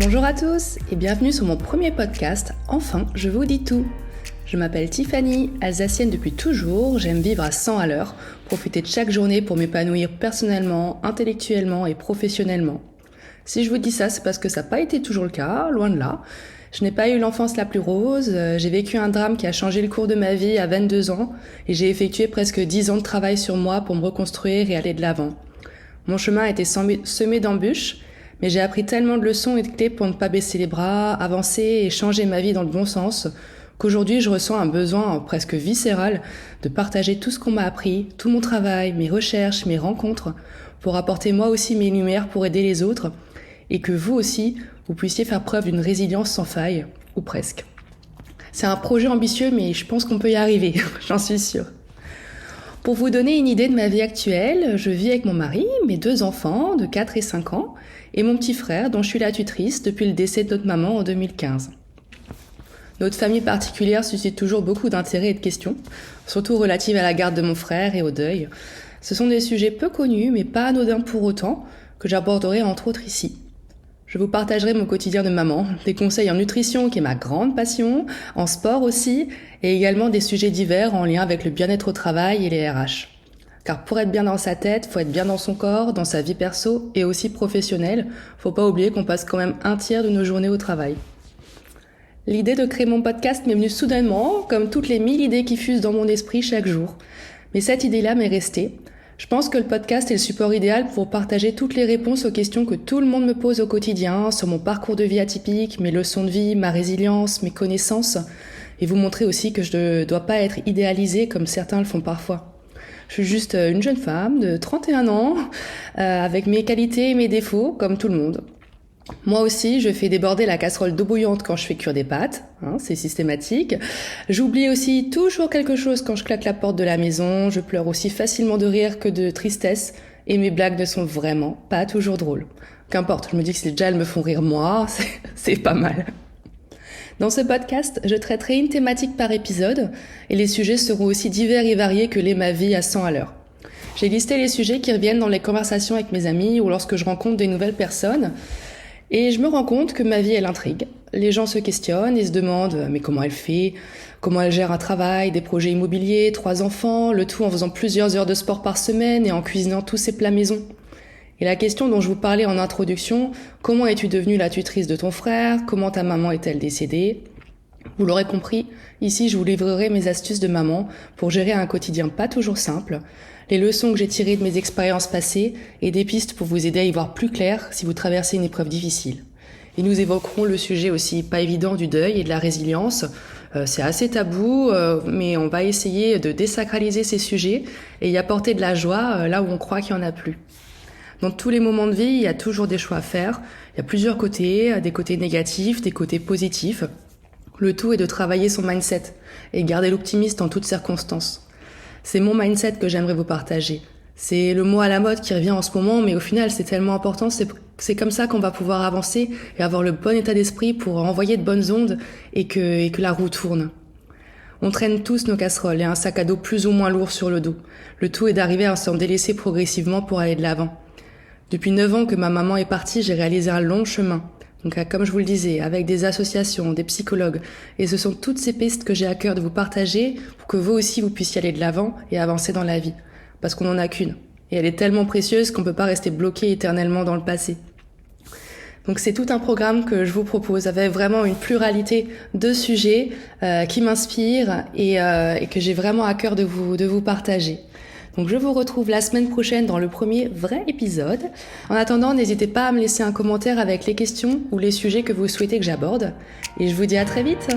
Bonjour à tous et bienvenue sur mon premier podcast, Enfin, je vous dis tout. Je m'appelle Tiffany, alsacienne depuis toujours, j'aime vivre à 100 à l'heure, profiter de chaque journée pour m'épanouir personnellement, intellectuellement et professionnellement. Si je vous dis ça, c'est parce que ça n'a pas été toujours le cas, loin de là. Je n'ai pas eu l'enfance la plus rose, j'ai vécu un drame qui a changé le cours de ma vie à 22 ans et j'ai effectué presque 10 ans de travail sur moi pour me reconstruire et aller de l'avant. Mon chemin a été semé d'embûches, mais j'ai appris tellement de leçons et de clés pour ne pas baisser les bras, avancer et changer ma vie dans le bon sens, qu'aujourd'hui je ressens un besoin presque viscéral de partager tout ce qu'on m'a appris, tout mon travail, mes recherches, mes rencontres, pour apporter moi aussi mes lumières pour aider les autres, et que vous aussi, vous puissiez faire preuve d'une résilience sans faille, ou presque. C'est un projet ambitieux, mais je pense qu'on peut y arriver, j'en suis sûre. Pour vous donner une idée de ma vie actuelle, je vis avec mon mari, mes 2 enfants de 4 et 5 ans, et mon petit frère dont je suis la tutrice depuis le décès de notre maman en 2015. Notre famille particulière suscite toujours beaucoup d'intérêt et de questions, surtout relatives à la garde de mon frère et au deuil. Ce sont des sujets peu connus, mais pas anodins pour autant, que j'aborderai entre autres ici. Je vous partagerai mon quotidien de maman, des conseils en nutrition qui est ma grande passion, en sport aussi, et également des sujets divers en lien avec le bien-être au travail et les RH. Car pour être bien dans sa tête, faut être bien dans son corps, dans sa vie perso et aussi professionnelle. Faut pas oublier qu'on passe quand même un tiers de nos journées au travail. L'idée de créer mon podcast m'est venue soudainement, comme toutes les 1000 idées qui fusent dans mon esprit chaque jour. Mais cette idée-là m'est restée. Je pense que le podcast est le support idéal pour partager toutes les réponses aux questions que tout le monde me pose au quotidien, sur mon parcours de vie atypique, mes leçons de vie, ma résilience, mes connaissances, et vous montrer aussi que je ne dois pas être idéalisée comme certains le font parfois. Je suis juste une jeune femme de 31 ans, avec mes qualités et mes défauts, comme tout le monde. Moi aussi, je fais déborder la casserole d'eau bouillante quand je fais cuire des pâtes, c'est systématique. J'oublie aussi toujours quelque chose quand je claque la porte de la maison, je pleure aussi facilement de rire que de tristesse, et mes blagues ne sont vraiment pas toujours drôles. Qu'importe, je me dis que si déjà elles me font rire moi, c'est pas mal. Dans ce podcast, je traiterai une thématique par épisode, et les sujets seront aussi divers et variés que l'est ma vie à 100 à l'heure. J'ai listé les sujets qui reviennent dans les conversations avec mes amis ou lorsque je rencontre des nouvelles personnes, et je me rends compte que ma vie, elle intrigue. Les gens se questionnent et se demandent mais comment elle fait, comment elle gère un travail, des projets immobiliers, 3 enfants, le tout en faisant plusieurs heures de sport par semaine et en cuisinant tous ses plats maison. Et la question dont je vous parlais en introduction, comment es-tu devenue la tutrice de ton frère, comment ta maman est-elle décédée? Vous l'aurez compris, ici je vous livrerai mes astuces de maman pour gérer un quotidien pas toujours simple, les leçons que j'ai tirées de mes expériences passées et des pistes pour vous aider à y voir plus clair si vous traversez une épreuve difficile. Et nous évoquerons le sujet aussi pas évident du deuil et de la résilience. C'est assez tabou, mais on va essayer de désacraliser ces sujets et y apporter de la joie là où on croit qu'il n'y en a plus. Dans tous les moments de vie, il y a toujours des choix à faire. Il y a plusieurs côtés, des côtés négatifs, des côtés positifs. Le tout est de travailler son mindset et garder l'optimisme en toutes circonstances. C'est mon mindset que j'aimerais vous partager. C'est le mot à la mode qui revient en ce moment, mais au final, c'est tellement important. C'est comme ça qu'on va pouvoir avancer et avoir le bon état d'esprit pour envoyer de bonnes ondes et que la roue tourne. On traîne tous nos casseroles et un sac à dos plus ou moins lourd sur le dos. Le tout est d'arriver à s'en délaisser progressivement pour aller de l'avant. Depuis 9 ans que ma maman est partie, j'ai réalisé un long chemin. Donc, comme je vous le disais, avec des associations, des psychologues. Et ce sont toutes ces pistes que j'ai à cœur de vous partager pour que vous aussi, vous puissiez aller de l'avant et avancer dans la vie. Parce qu'on n'en a qu'une. Et elle est tellement précieuse qu'on ne peut pas rester bloqué éternellement dans le passé. Donc, c'est tout un programme que je vous propose avec vraiment une pluralité de sujets qui m'inspirent et que j'ai vraiment à cœur de vous partager. Donc je vous retrouve la semaine prochaine dans le premier vrai épisode. En attendant, n'hésitez pas à me laisser un commentaire avec les questions ou les sujets que vous souhaitez que j'aborde. Et je vous dis à très vite.